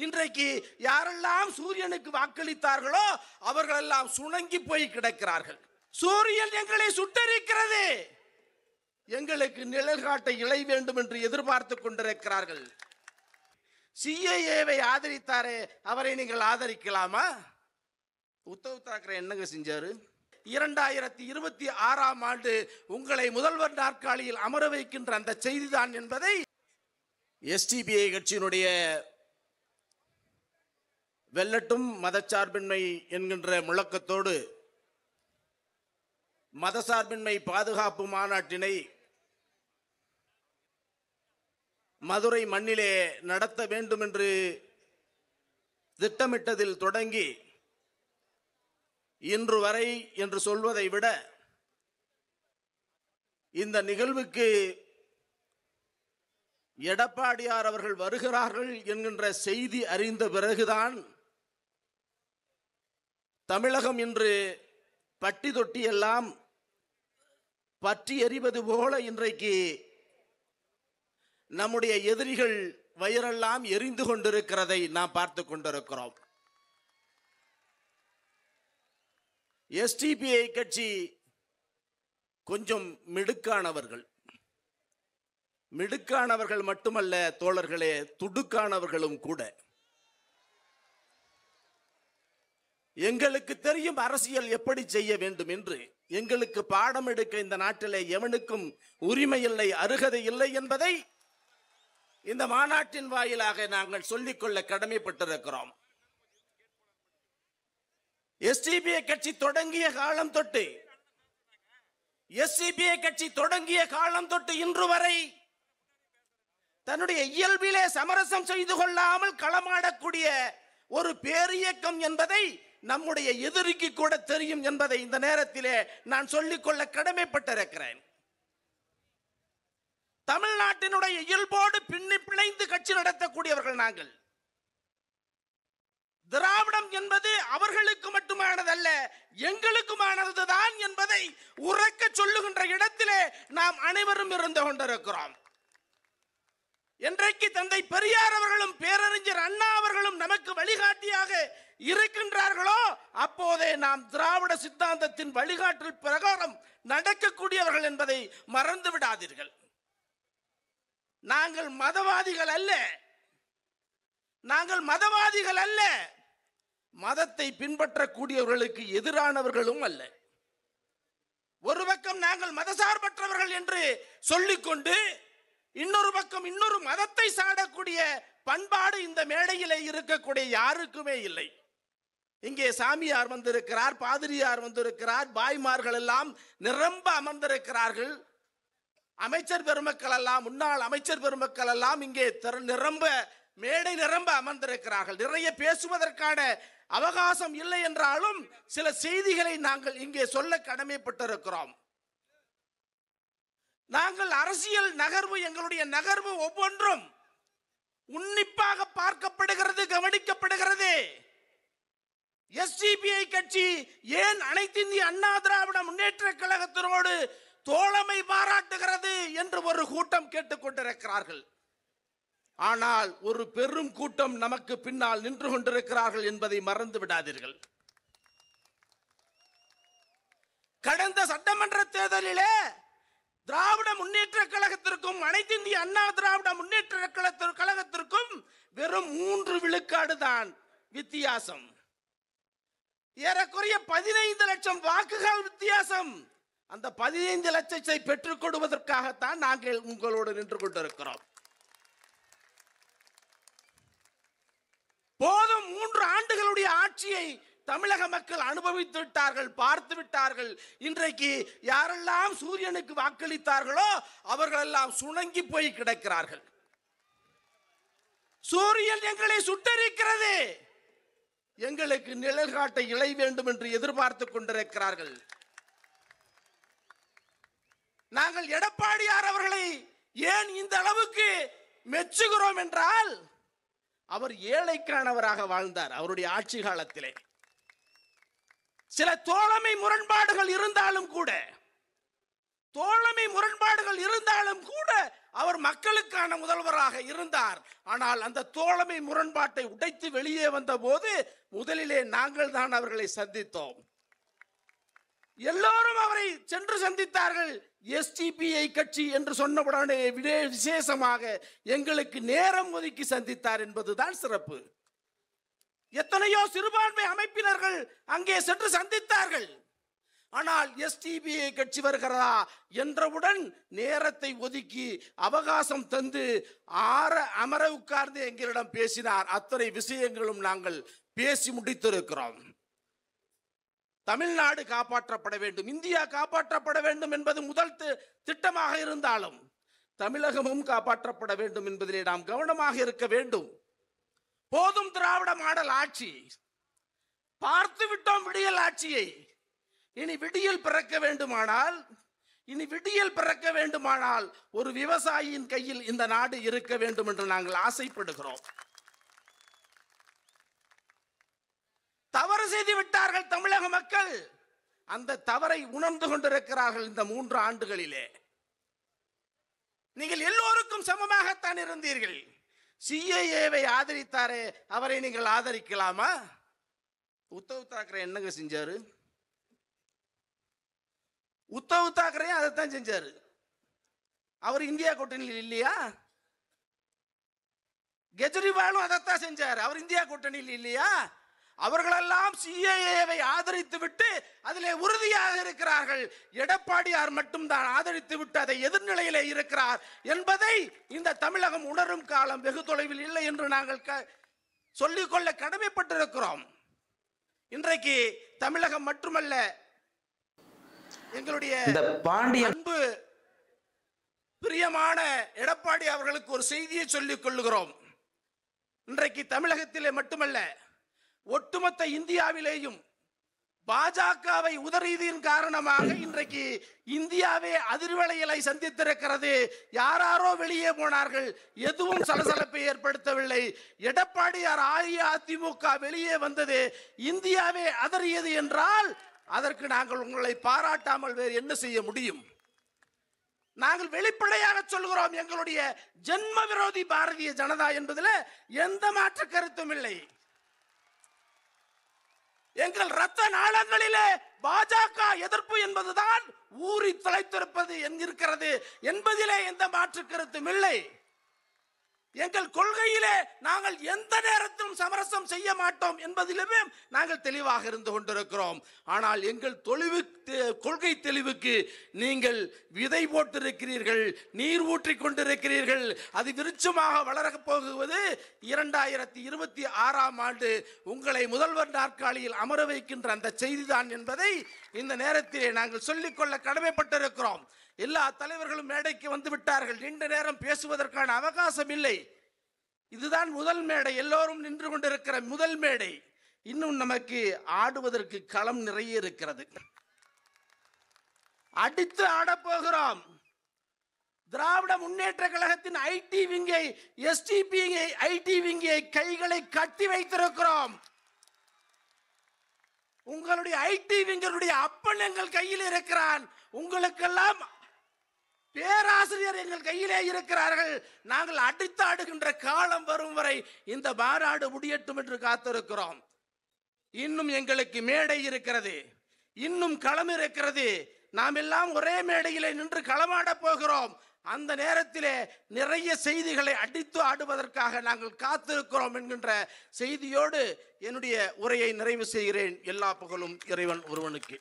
இன்றைக்கு யாரெல்லாம் சூரியனுக்கு வாக்களித்தார்களோ அவர்களெல்லாம் சுணங்கி போய் கிடக்கிறார்கள். சூரியன் எங்களை சுட்டரிக்கிறது, எங்களுக்கு நிழல் காட்ட இலை வேண்டும் என்று எதிர்பார்த்து கொண்டிருக்கிறார்கள். சிஏஏவை ஆதரித்தாரே, அவரை நீங்கள் ஆதரிக்கலாமா? உத்தவ் தாக்கரே என்னங்க செஞ்சாரு? 2026ஆம் ஆண்டு உங்களை முதல்வர் நாற்காலியில் அமர வைக்கின்ற அந்த செய்திதான் என்பதை எஸ்டிபிஐ கட்சியினுடைய வெல்லட்டும் மதச்சார்பின்மை என்கின்ற முழக்கத்தோடு மதசார்பின்மை பாதுகாப்பு மாநாட்டினை மதுரை மண்ணிலே நடத்த வேண்டும் என்று திட்டமிட்டதில் தொடங்கி இன்று வரை என்று சொல்வதை விட இந்த நிகழ்வுக்கு எடப்பாடியார் அவர்கள் வருகிறார்கள் என்கின்ற செய்தி அறிந்த பிறகுதான் தமிழகம் இன்று பட்டி தொட்டி எல்லாம் பற்றி எறிவது போல இன்றைக்கு நம்முடைய எதிரிகள் வயிறெல்லாம் எரிந்து கொண்டிருக்கிறதை நாம் பார்த்து கொண்டிருக்கிறோம். எஸ்டிபிஐ கட்சி கொஞ்சம் மிடுக்கானவர்கள் மட்டுமல்ல தோழர்களே, துடுக்கானவர்களும் கூட. எங்களுக்கு தெரியும் அரசியல் எப்படி செய்ய வேண்டும் என்று. எங்களுக்கு பாடம் எடுக்க இந்த நாட்டிலே எவனுக்கும் உரிமை இல்லை, அருகதை இல்லை என்பதை இந்த மாநாட்டின் வாயிலாக நாங்கள் சொல்லிக்கொள்ள கடமைப்பட்டிருக்கிறோம். எஸ்டிபிஐ கட்சி தொடங்கிய காலம் தொட்டு இன்று வரை தன்னுடைய இயல்பிலே சமரசம் செய்து கொள்ளாமல் களமாடக்கூடிய ஒரு பேரியக்கம் என்பதை நம்முடைய எதிரிக்கு கூட தெரியும் என்பதை இந்த நேரத்திலே நான் சொல்லிக்கொள்ள கடமைப்பட்டிருக்கிறேன். தமிழ்நாட்டினுடைய இயல்போடு பின்னி பிணைந்து கட்சி நடத்தக்கூடியவர்கள் நாங்கள். திராவிடம் என்பது அவர்களுக்கு மட்டுமானதல்ல, எங்களுக்குமானதுதான் என்பதை உறக்க சொல்லுகின்ற இடத்திலே நாம் அனைவரும் இருந்து கொண்டிருக்கிறோம். என்றைக்கு தந்தை பெரியார் அவர்களும் பேரறிஞர் அண்ணா அவர்களும் நமக்கு வழிகாட்டியாக இருக்கின்றார்களோ அப்போதே நாம் திராவிட சித்தாந்தத்தின் வழிகாட்டல் பிரகாரம் நடக்கக்கூடியவர்கள் என்பதை மறந்து விடாதீர்கள். நாங்கள் மதவாதிகள் அல்ல, மதத்தை பின்பற்றக்கூடியவர்களுக்கு எதிரானவர்களும் அல்ல. ஒரு பக்கம் நாங்கள் மதசார்பற்றவர்கள் என்று சொல்லிக்கொண்டு இன்னொரு பக்கம் இன்னொரு மதத்தை சாடக்கூடிய பண்பாடு இந்த மேடையிலே இருக்கக்கூடிய யாருக்குமே இல்லை. இங்கே சாமியார் வந்திருக்கிறார், பாதிரியார் வந்திருக்கிறார், பாய்மார்கள் எல்லாம் நிரம்ப அமர்ந்திருக்கிறார்கள். அமைச்சர் பெருமக்கள் எல்லாம், முன்னாள் அமைச்சர் பெருமக்கள் எல்லாம் இங்கே நிரம்ப மேடை நிரம்ப அமர்ந்திருக்கிறார்கள். நிறைய பேசுவதற்கான அவகாசம் இல்லை என்றாலும் சில செய்திகளை நாங்கள் இங்கே சொல்ல கடமைப்பட்டிருக்கிறோம். நாங்கள் அரசியல் நகர்வு, எங்களுடைய நகர்வு ஒவ்வொன்றும் உன்னிப்பாக பார்க்கப்படுகிறது, கவனிக்கப்படுகிறது. எஸ்டிபிஐ கட்சி ஏன் அனைத்து இந்திய அண்ணா திராவிட முன்னேற்ற கழகத்தினோடு தோழமை பாராட்டுகிறது என்று ஒரு கூட்டம் கேட்டுக்கொண்டிருக்கிறார்கள். ஆனால் ஒரு பெரும் கூட்டம் நமக்கு பின்னால் நின்று கொண்டிருக்கிறார்கள் என்பதை மறந்து விடாதீர்கள். கடந்த சட்டமன்ற தேர்தலிலே திராவிட முன்னேற்ற கழகத்திற்கும் அனைத்து இந்திய அண்ணா திராவிட முன்னேற்ற கழகத்திற்கும் வெறும் 3 விழுக்காடு தான் வித்தியாசம். ஏறக்குறைய 15 லட்சம் வாக்குகள் வித்தியாசம். அந்த 15 லட்சத்தை பெற்றுக் கொடுவதற்காகத்தான் நாங்கள் உங்களோடு நின்று கொண்டிருக்கிறோம். போதும், 3 ஆண்டுகளுடைய ஆட்சியை தமிழக மக்கள் அனுபவித்து விட்டார்கள், பார்த்து விட்டார்கள். இன்றைக்கு யாரெல்லாம் சூரியனுக்கு வாக்களித்தார்களோ அவர்களெல்லாம் சுணங்கி போய் கிடக்கிறார்கள். சூரியன் எங்களை சுட்டரிக்கிறது, எங்களுக்கு நிழல் காட்ட இலை வேண்டும் என்று எதிர்பார்த்து கொண்டிருக்கிறார்கள். நாங்கள் எடப்பாடியார் அவர்களை ஏன் இந்த அளவுக்கு மெச்சுகிறோம் என்றால், அவர் ஏழைக்கானவராக வாழ்ந்தார். அவருடைய ஆட்சி காலத்திலே சில தோழமை முரண்பாடுகள் இருந்தாலும் கூட அவர் மக்களுக்கான முதல்வராக இருந்தார். ஆனால் அந்த தோழமை முரண்பாட்டை உடைத்து வெளியே வந்த போது முதலிலே நாங்கள் தான் அவர்களை சந்தித்தோம். எல்லோரும் அவரை சென்று சந்தித்தார்கள். எஸ்டிபிஐ கட்சி என்று சொன்னவுடனே விசேஷமாக எங்களுக்கு நேரம் ஒதுக்கி சந்தித்தார் என்பதுதான் சிறப்பு. எத்தனையோ சிறுபான்மை அமைப்பினர்கள் அங்கே சென்று சந்தித்தார்கள். ஆனால் எஸ்டிபிஐ கட்சி வருகிறதா என்றவுடன் நேரத்தை ஒதுக்கி அவகாசம் தந்து அமர உட்கார்ந்து எங்களிடம் பேசினார். அத்தனை விஷயங்களும் நாங்கள் பேசி முடித்திருக்கிறோம். தமிழ்நாடு காப்பாற்றப்பட வேண்டும், இந்தியா காப்பாற்றப்பட வேண்டும் என்பது முதல் திட்டமாக இருந்தாலும் தமிழகமும் காப்பாற்றப்பட வேண்டும் என்பதிலே நாம் கவனமாக இருக்க வேண்டும். போதும் திராவிட மாடல் ஆட்சி, பார்த்து விட்டோம் விடியல் ஆட்சியை. இனி விடியல் பிறக்க வேண்டுமானால் ஒரு விவசாயியின் கையில் இந்த நாடு இருக்க வேண்டும் என்று நாங்கள் ஆசைப்படுகிறோம். தவறு செய்து விட்டார்கள் தமிழக மக்கள். அந்த தவறை உணர்ந்து கொண்டிருக்கிறார்கள். இந்த 3 ஆண்டுகளிலே நீங்கள் எல்லோருக்கும் சமமாகத்தான் இருந்தீர்கள். சிஏஏவை ஆதரித்தாரே, அவரை நீங்கள் ஆதரிக்கலாமா? உத்தவ் தாக்கரே என்னங்க செஞ்சாரு? உத்தவ் தாக்கரே அதைத்தான் செஞ்சாரு. அவர் இந்தியா கூட்டணியில் இல்லையா? கெஜ்ரிவாலும் அதைத்தான் செஞ்சார். அவர் இந்தியா கூட்டணியில் இல்லையா? அவர்களெல்லாம் சிஏஏவை ஆதரித்து விட்டு அதிலே உறுதியாக இருக்கிறார்கள். எடப்பாடியார் மட்டும்தான் ஆதரித்து விட்டு அதை எதிர்நிலையிலே இருக்கிறார் என்பதை இந்த தமிழகம் உணரும் காலம் வெகு தொலைவில் இல்லை என்று நாங்கள் சொல்லிக்கொள்ள கடமைப்பட்டிருக்கிறோம். இன்றைக்கு தமிழகம் மட்டுமல்ல, எங்களுடைய அன்பு பிரியமான எடப்பாடி அவர்களுக்கு ஒரு செய்தியை சொல்லிக் கொள்ளுகிறோம். இன்றைக்கு தமிழகத்திலே மட்டுமல்ல, ஒட்டுமொத்த இந்தியாவிலேயும் பாஜகவை உதறியதின் காரணமாக இன்றைக்கு இந்தியாவே அதிர்வலைகளை சந்தித்திருக்கிறது. யாரோ வெளியே போனார்கள், எதுவும் சலசலப்பை ஏற்படுத்தவில்லை. எடப்பாடியார் அஇஅதிமுக வெளியே வந்தது, இந்தியாவே அதறியது என்றால் அதற்கு நாங்கள் உங்களை பாராட்டாமல் வேறு என்ன செய்ய முடியும்? நாங்கள் வெளிப்படையாக சொல்கிறோம், எங்களுடைய ஜென்ம விரோதி பாரதிய ஜனதா என்பதில் எந்த மாற்று கருத்தும் இல்லை. எங்கள் ரத்த நாளங்களிலே பாஜக எதிர்ப்பு என்பதுதான் ஊறி தலைத்திருப்பது என்கிறது என்பதிலே எந்த மாற்று கருத்தும் இல்லை. எங்கள் கொள்கையிலே நாங்கள் எந்த நேரத்திலும் சமரசம் செய்ய மாட்டோம் என்பதிலுமே நாங்கள் தெளிவாக இருந்து கொண்டிருக்கிறோம். ஆனால் எங்கள் கொள்கை தெளிவுக்கு நீங்கள் விதை போட்டிருக்கிறீர்கள், நீர் ஊற்றிக் கொண்டிருக்கிறீர்கள். அது விருட்சமாக வளரப் போகுவது 2026ஆம் ஆண்டு உங்களை முதல்வர் நாற்காலியில் அமர வைக்கின்ற அந்த செய்திதான் என்பதை இந்த நேரத்திலே நாங்கள் சொல்லிக்கொள்ள கடமைப்பட்டிருக்கிறோம். எல்லா தலைவர்களும் மேடைக்கு வந்து விட்டார்கள். நீண்ட நேரம் பேசுவதற்கான அவகாசம் இல்லை. இதுதான் முதல் மேடை, எல்லோரும் நின்று கொண்டிருக்கிற முதல் மேடை. இன்னும் நமக்கு ஆடுவதற்கு களம் நிறைய இருக்கிறது. அடித்து ஆடப்போகிறோம். திராவிட முன்னேற்ற கழகத்தின் ஐடி விங்கை, எஸ்டிபிஐ ஐடி விங்கை கைகளை கட்டி வைத்திருக்கிறோம். உங்களுடைய ஐடி விங்கருடைய அப்பன் எங்கள் கையில் இருக்கிறான். உங்களுக்கெல்லாம் பேராசிரியர் எங்கள் கையிலே இருக்கிறார்கள். நாங்கள் அடித்து ஆடுகின்ற காலம் வரும் வரை இந்த மாநாடு முடியட்டும் என்று காத்திருக்கிறோம். இன்னும் எங்களுக்கு மேடை இருக்கிறது, இன்னும் களம் இருக்கிறது. நாம் எல்லாம் ஒரே மேடையிலே நின்று களமாட போகிறோம். அந்த நேரத்திலே நிறைய செய்திகளை அடித்து ஆடுவதற்காக நாங்கள் காத்திருக்கிறோம் என்கின்ற செய்தியோடு என்னுடைய உரையை நிறைவு செய்கிறேன். எல்லா புகழும் இறைவன் ஒருவனுக்கு.